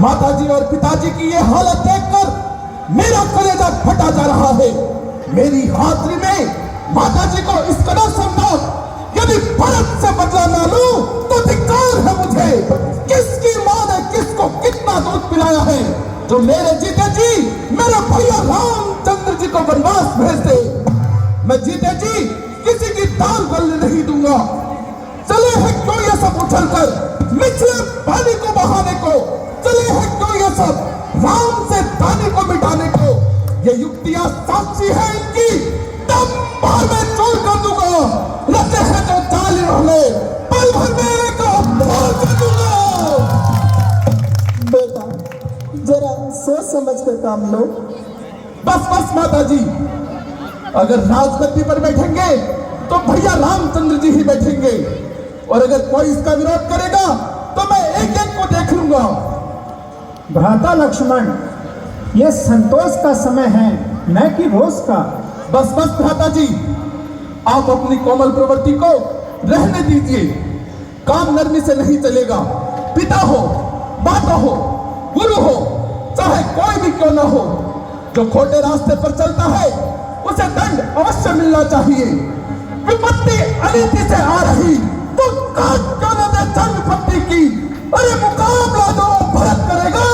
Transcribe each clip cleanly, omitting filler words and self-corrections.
माताजी और पिताजी की ये हालत देखकर मेरा कलेजा फटा जा रहा है। मेरी हाथरी में माताजी को इस कदर समझा, यदि भरत से बदला ना लूं तो धिक्कार है मुझे। किसकी मां ने किसको कितना दूध पिलाया है जो मेरे जीते जी मेरे भैया रामचंद्र जी को वनवास भेज दे। मैं जीते जी किसी की दाल गलने नहीं दूंगा। चले हैं क्यों ये सब उछलकर निचले पानी को बहाने को, चले हैं क्यों ये सब राम से दानी को मिटाने को। ये युक्तियां साक्षी है इनकी, तब बार में चोर कर दूंगा। लगते हैं तो चाल रहने पल भर में को मार कर दूंगा। बेटा जरा सोच समझ कर काम लो। बस बस माताजी, अगर राजगद्दी पर बैठेंगे तो भैया रामचंद्र जी ही बैठेंगे, और अगर कोई इसका विरोध करेगा तो मैं एक एक को देख लूंगा। भ्राता लक्ष्मण, यह संतोष का समय है, न कि रोष का। बस बस भ्राता जी, आप अपनी कोमल प्रवृत्ति को रहने दीजिए। काम नरमी से नहीं चलेगा। पिता हो, माता हो, गुरु हो, चाहे कोई भी क्यों ना हो, जो खोटे रास्ते पर चलता है उसे दंड अवश्य मिलना चाहिए। विपत्ति अनीति से आ रही तो काट क्यों न दे जन्म पत्नी की। अरे मुकाबला दो भरत करेगा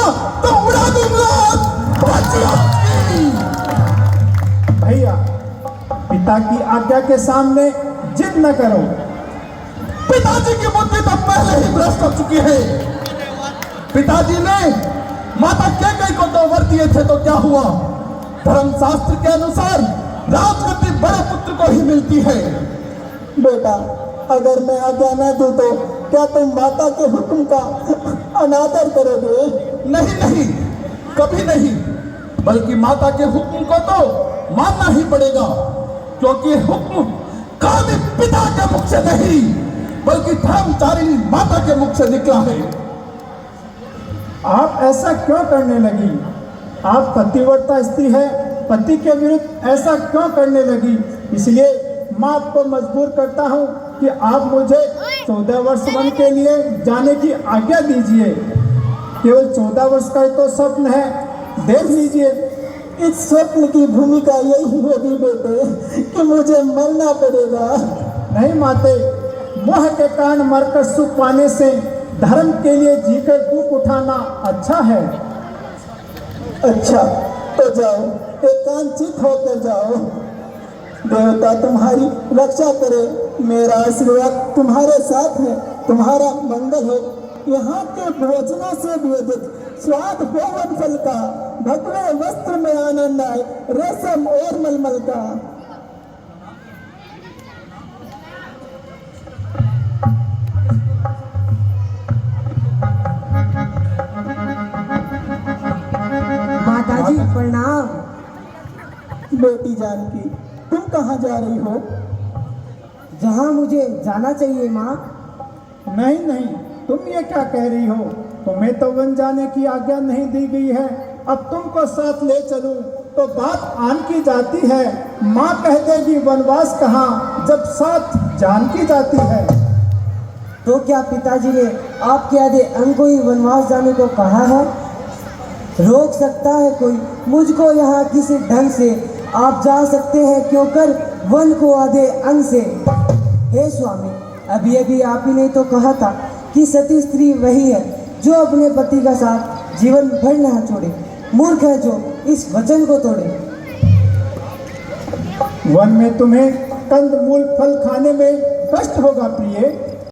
तो उड़ा दूंगा। भैया, पिता की आज्ञा के सामने जिद न करो। पिताजी की बुद्धि तो पहले ही भ्रष्ट हो चुकी है। पिताजी ने माता कैकेयी को 2 वर दिए थे तो क्या हुआ? धर्मशास्त्र के अनुसार राजगद्दी बड़े पुत्र को ही मिलती है। बेटा अगर मैं आज्ञा न दूं तो क्या तुम माता के हुक्म का अनादर करोगे? नहीं नहीं, कभी नहीं, बल्कि माता के हुक्म को तो मानना ही पड़ेगा, क्योंकि हुक्म कामी पिता के मुख से नहीं बल्कि धर्मचारिणी माता के मुख से निकला है। आप ऐसा क्यों करने लगी? आप पतिव्रता स्त्री है, पति के विरुद्ध ऐसा क्यों करने लगी? इसलिए मैं आपको मजबूर करता हूँ कि आप मुझे 14 वर्ष वन के लिए जाने की आज्ञा दीजिए। केवल 14 वर्ष का ही तो स्वप्न है, देख लीजिए। इस स्वप्न की भूमिका यही होगी बेटे कि मुझे मरना पड़ेगा। नहीं माते, मोह के कारण मरकर सुख पाने से धर्म के लिए जीकर दुख उठाना अच्छा है। अच्छा तो जाओ, एकांचित होकर जाओ। देवता तुम्हारी रक्षा करे, मेरा आशीर्वाद तुम्हारे साथ है। तुम्हारा मंगल हो। यहाँ के भोजनों से भी अधिक स्वाद हो वन फल का। भगवे वस्त्र में आनंद आए, रेशम और मलमल का। माताजी प्रणाम। बेटी जानकी, तुम कहाँ जा रही हो? जहाँ मुझे जाना चाहिए माँ। नहीं नहीं, तुम ये क्या कह रही हो? तुम्हें तो वन जाने की आज्ञा नहीं दी गई है। अब तुमको साथ ले चलूं तो बात आन की जाती है। माँ कह देगी वनवास कहाँ, जब साथ जान की जाती है। तो क्या पिताजी ने आपके आधे अंग को ही वनवास जाने को कहा है? रोक सकता है कोई मुझको यहाँ किसी ढंग से? आप जा सकते हैं क्यों कर वन को आधे अंग से। हे स्वामी, अभी अभी आप ही ने तो कहा था कि सती स्त्री वही है जो अपने पति का साथ जीवन भर न छोड़े। मूर्ख है जो इस वचन को तोड़े। वन में तुम्हें कंद मूल फल खाने में कष्ट होगा प्रिय।